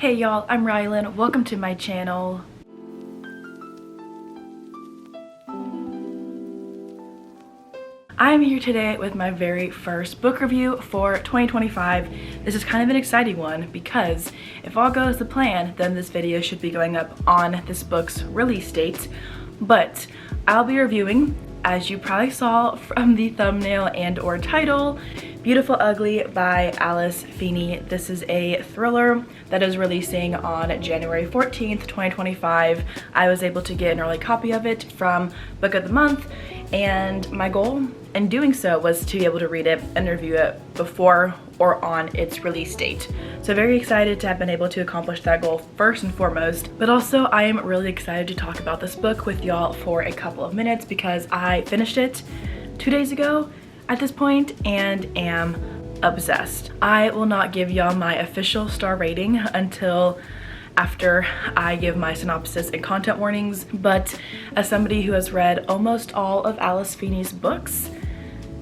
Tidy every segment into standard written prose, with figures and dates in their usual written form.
Hey y'all, I'm Rylan. Welcome to my channel. I'm here today with my very first book review for 2025. This is kind of an exciting one because if all goes to plan, then this video should be going up on this book's release date. But I'll be reviewing, as you probably saw from the thumbnail and or title, Beautiful Ugly by Alice Feeney. This is a thriller that is releasing on January 14th, 2025. I was able to get an early copy of it from Book of the Month, and my goal in doing so was to be able to read it and review it before or on its release date. So very excited to have been able to accomplish that goal first and foremost, but also I am really excited to talk about this book with y'all for a couple of minutes because I finished it 2 days ago at this point and am obsessed. I will not give y'all my official star rating until after I give my synopsis and content warnings, but as somebody who has read almost all of Alice Feeney's books,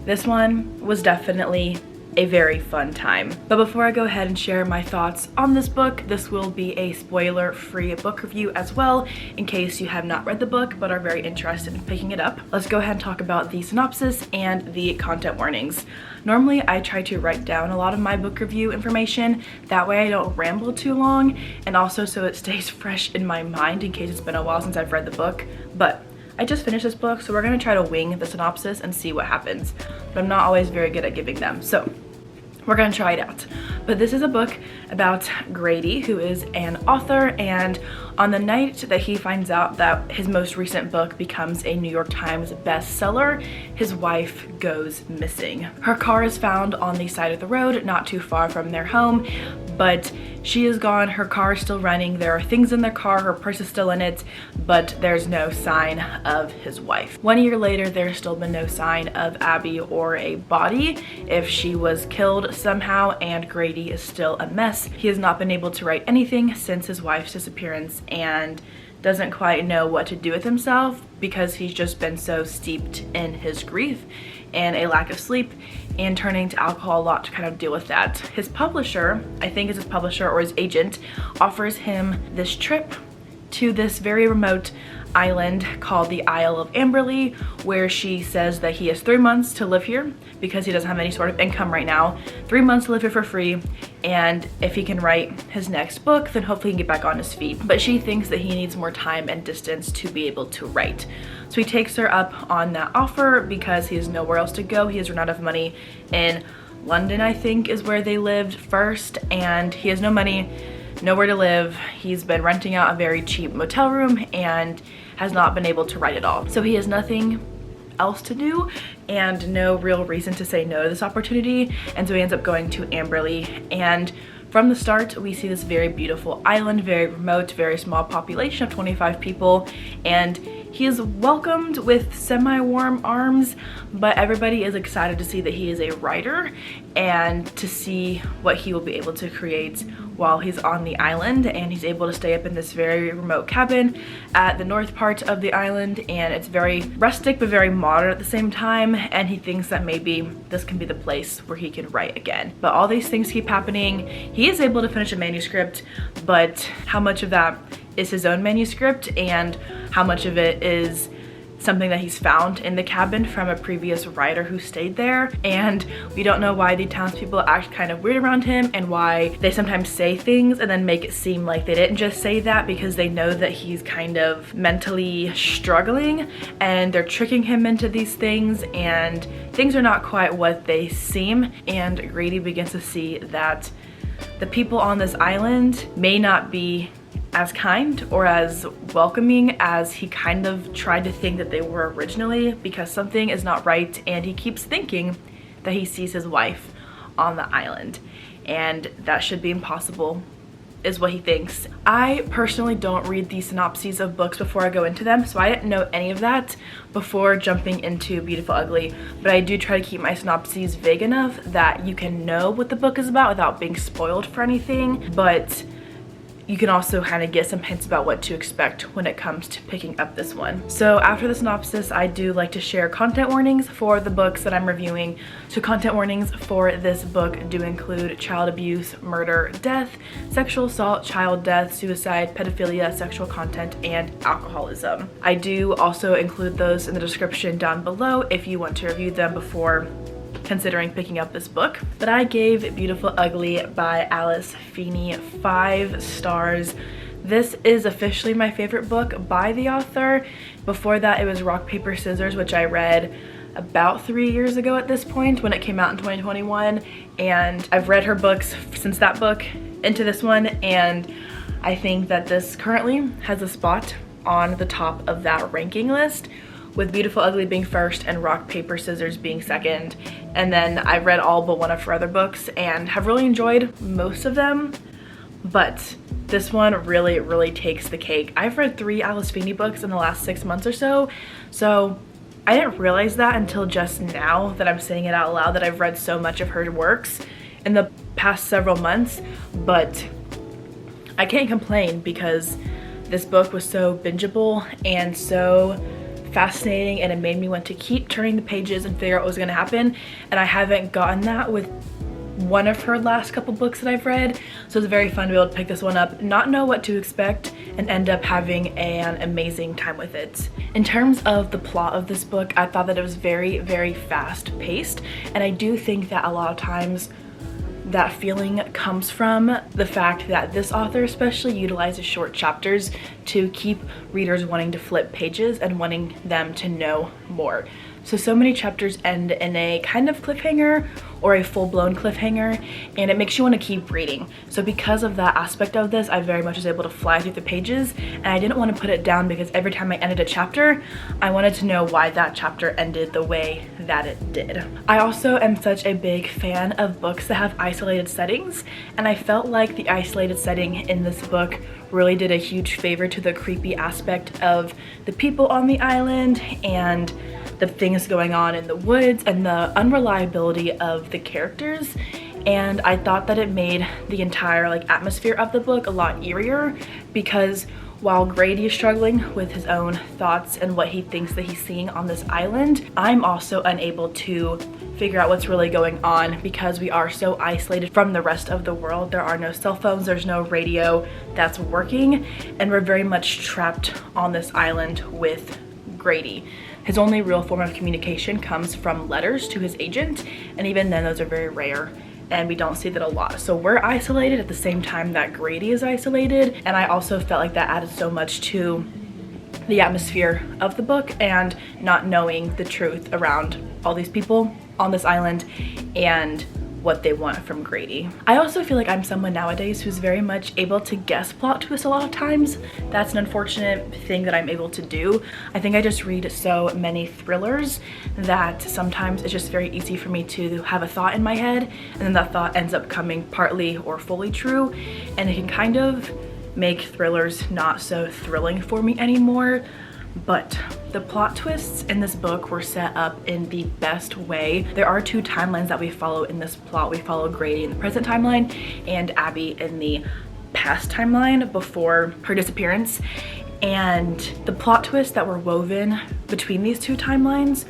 this one was definitely a very fun time. But before I go ahead and share my thoughts on this book, this will be a spoiler-free book review as well, in case you have not read the book but are very interested in picking it up. Let's go ahead and talk about the synopsis and the content warnings. Normally, I try to write down a lot of my book review information. That way I don't ramble too long, and also so it stays fresh in my mind in case it's been a while since I've read the book. But I just finished this book, so we're gonna try to wing the synopsis and see what happens. But I'm not always very good at giving them, so we're gonna try it out. But this is a book about Grady, who is an author, and on the night that he finds out that his most recent book becomes a New York Times bestseller, his wife goes missing. Her car is found on the side of the road, not too far from their home, but she is gone, her car is still running, there are things in their car, her purse is still in it, but there's no sign of his wife. 1 year later, there's still been no sign of Abby or a body, if she was killed somehow, and Grady is still a mess. He has not been able to write anything since his wife's disappearance and doesn't quite know what to do with himself because he's just been so steeped in his grief and a lack of sleep and turning to alcohol a lot to kind of deal with that. His publisher, I think it's his publisher or his agent, offers him this trip to this very remote island called the Isle of Amberley, where she says that he has 3 months to live here because he doesn't have any sort of income right now. 3 months to live here for free, and if he can write his next book, then hopefully he can get back on his feet. But she thinks that he needs more time and distance to be able to write. So he takes her up on that offer because he has nowhere else to go. He has run out of money in London, I think, is where they lived first, and he has no money, nowhere to live. He's been renting out a very cheap motel room and has not been able to write at all. So he has nothing else to do and no real reason to say no to this opportunity, and so he ends up going to Amberley. And from the start, we see this very beautiful island, very remote, very small population of 25 people, and he is welcomed with semi-warm arms, but everybody is excited to see that he is a writer and to see what he will be able to create while he's on the island. And he's able to stay up in this very remote cabin at the north part of the island, and it's very rustic but very modern at the same time, and he thinks that maybe this can be the place where he can write again. But all these things keep happening. He is able to finish a manuscript, but how much of that is his own manuscript and how much of it is something that he's found in the cabin from a previous writer who stayed there. And we don't know why the townspeople act kind of weird around him and why they sometimes say things and then make it seem like they didn't just say that because they know that he's kind of mentally struggling and they're tricking him into these things, and things are not quite what they seem. And Grady begins to see that the people on this island may not be as kind or as welcoming as he kind of tried to think that they were originally, because something is not right, and he keeps thinking that he sees his wife on the island and that should be impossible is what he thinks. I personally don't read the synopses of books before I go into them, so I didn't know any of that before jumping into Beautiful Ugly, but I do try to keep my synopses vague enough that you can know what the book is about without being spoiled for anything. But you can also kind of get some hints about what to expect when it comes to picking up this one. So after the synopsis, I do like to share content warnings for the books that I'm reviewing. So content warnings for this book do include child abuse, murder, death, sexual assault, child death, suicide, pedophilia, sexual content, and alcoholism. I do also include those in the description down below if you want to review them before considering picking up this book. But I gave Beautiful Ugly by Alice Feeney 5 stars. This is officially my favorite book by the author. Before that, it was Rock, Paper, Scissors, which I read about 3 years ago at this point when it came out in 2021. And I've read her books since that book into this one, and I think that this currently has a spot on the top of that ranking list, with Beautiful Ugly being first and Rock, Paper, Scissors being second. And then I've read all but one of her other books and have really enjoyed most of them, but this one really takes the cake. I've read 3 Alice Feeney books in the last 6 months or so, so I didn't realize that until just now that I'm saying it out loud, that I've read so much of her works in the past several months. But I can't complain because this book was so bingeable and so fascinating, and it made me want to keep turning the pages and figure out what was going to happen, and I haven't gotten that with one of her last couple books that I've read. So it's very fun to be able to pick this one up, not know what to expect, and end up having an amazing time with it. In terms of the plot of this book, I thought that it was very fast paced, and I do think that a lot of times that feeling comes from the fact that this author especially utilizes short chapters to keep readers wanting to flip pages and wanting them to know more. So many chapters end in a kind of cliffhanger or a full-blown cliffhanger, and it makes you want to keep reading. So because of that aspect of this, I very much was able to fly through the pages, and I didn't want to put it down because every time I ended a chapter, I wanted to know why that chapter ended the way that it did. I also am such a big fan of books that have isolated settings, and I felt like the isolated setting in this book really did a huge favor to the creepy aspect of the people on the island and the things going on in the woods and the unreliability of the characters. And I thought that it made the entire atmosphere of the book a lot eerier, because while Grady is struggling with his own thoughts and what he thinks that he's seeing on this island, I'm also unable to figure out what's really going on because we are so isolated from the rest of the world. There are no cell phones, there's no radio that's working, and we're very much trapped on this island with Grady. His only real form of communication comes from letters to his agent, and even then those are very rare, and we don't see that a lot. So we're isolated at the same time that Grady is isolated, and I also felt like that added so much to the atmosphere of the book, and not knowing the truth around all these people on this island and what they want from Grady. I also feel like I'm someone nowadays who's very much able to guess plot twists a lot of times. That's an unfortunate thing that I'm able to do. I think I just read so many thrillers that sometimes it's just very easy for me to have a thought in my head, and then that thought ends up coming partly or fully true, and it can kind of make thrillers not so thrilling for me anymore. But the plot twists in this book were set up in the best way. There are 2 timelines that we follow in this plot. We follow Grady in the present timeline and Abby in the past timeline before her disappearance. And the plot twists that were woven between these 2 timelines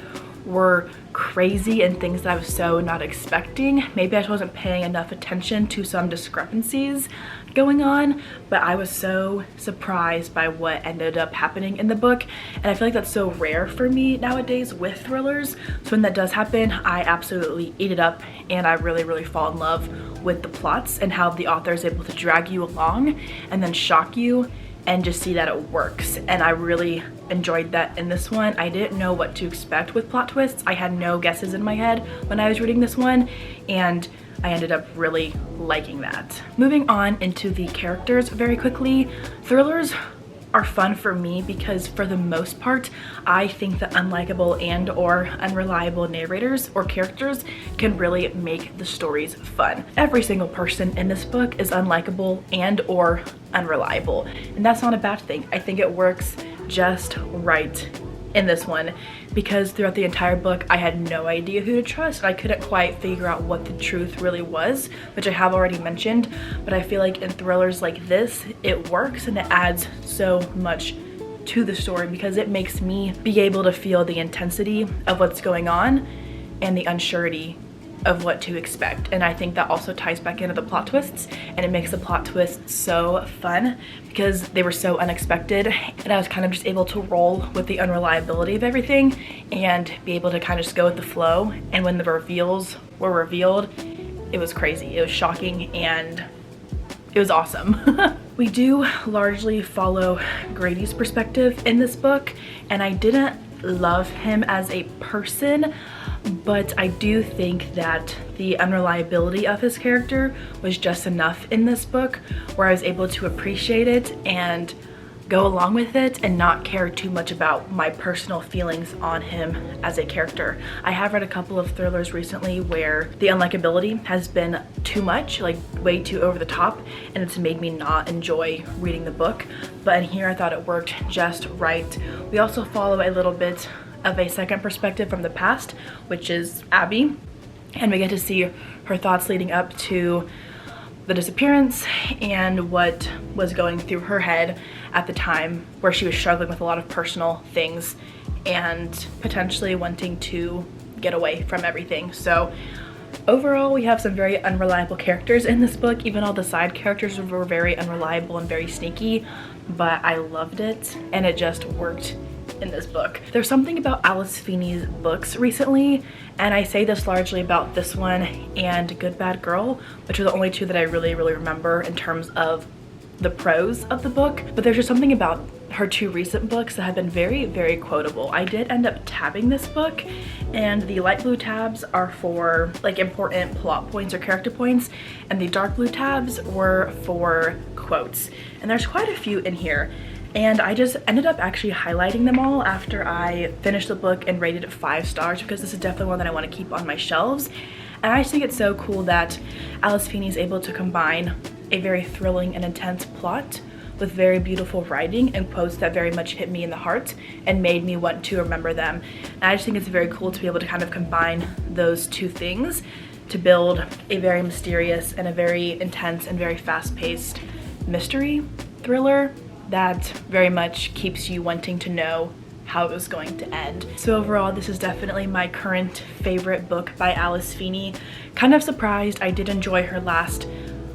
were crazy and things that I was so not expecting. Maybe I just wasn't paying enough attention to some discrepancies going on, but I was so surprised by what ended up happening in the book, and I feel like that's so rare for me nowadays with thrillers. So when that does happen, I absolutely eat it up, and I really fall in love with the plots and how the author is able to drag you along and then shock you and just see that it works. And I really enjoyed that in this one. I didn't know what to expect with plot twists. I had no guesses in my head when I was reading this one, and I ended up really liking that. Moving on into the characters very quickly. Thrillers are fun for me because for the most part, I think that unlikable and or unreliable narrators or characters can really make the stories fun. Every single person in this book is unlikable and or unreliable, and that's not a bad thing. I think it works just right in this one, because throughout the entire book I had no idea who to trust. I couldn't quite figure out what the truth really was, which I have already mentioned, but I feel like in thrillers like this it works and it adds so much to the story because it makes me be able to feel the intensity of what's going on and the unsurety of what to expect. And I think that also ties back into the plot twists, and it makes the plot twists so fun because they were so unexpected, and I was kind of just able to roll with the unreliability of everything and be able to kind of just go with the flow. And when the reveals were revealed, it was crazy, it was shocking, and it was awesome. We do largely follow Grady's perspective in this book, and I didn't love him as a person, but I do think that the unreliability of his character was just enough in this book where I was able to appreciate it and go along with it and not care too much about my personal feelings on him as a character. I have read a couple of thrillers recently where the unlikability has been too much, like way too over the top, and it's made me not enjoy reading the book. But in here I thought it worked just right. We also follow a little bit of a second perspective from the past, which is Abby, and we get to see her thoughts leading up to the disappearance and what was going through her head at the time where she was struggling with a lot of personal things and potentially wanting to get away from everything. So overall, we have some very unreliable characters in this book. Even all the side characters were very unreliable and very sneaky, but I loved it and it just worked in this book. There's something about Alice Feeney's books recently, and I say this largely about this one and Good Bad Girl, which are the only two that I really remember in terms of the prose of the book, but there's just something about her two recent books that have been very quotable. I did end up tabbing this book, and the light blue tabs are for like important plot points or character points, and the dark blue tabs were for quotes, and there's quite a few in here. And I just ended up actually highlighting them all after I finished the book and rated it 5 stars because this is definitely one that I want to keep on my shelves. And I just think it's so cool that Alice Feeney is able to combine a very thrilling and intense plot with very beautiful writing and quotes that very much hit me in the heart and made me want to remember them. And I just think it's very cool to be able to kind of combine those two things to build a very mysterious and a very intense and very fast-paced mystery thriller that very much keeps you wanting to know how it was going to end. So overall, this is definitely my current favorite book by Alice Feeney. Kind of surprised. I did enjoy her last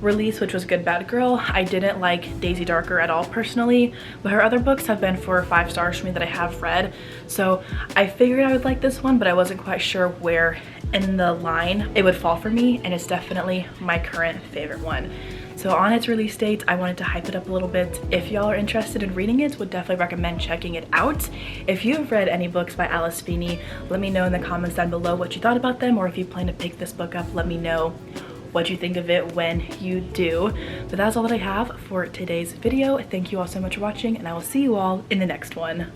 release, which was Good Bad Girl. I didn't like Daisy Darker at all personally, but her other books have been 4 or 5 stars for me that I have read. So I figured I would like this one, but I wasn't quite sure where in the line it would fall for me, and it's definitely my current favorite one. So on its release date, I wanted to hype it up a little bit. If y'all are interested in reading it, would definitely recommend checking it out. If you have read any books by Alice Feeney, let me know in the comments down below what you thought about them, or if you plan to pick this book up, let me know what you think of it when you do. But that's all that I have for today's video. Thank you all so much for watching, and I will see you all in the next one.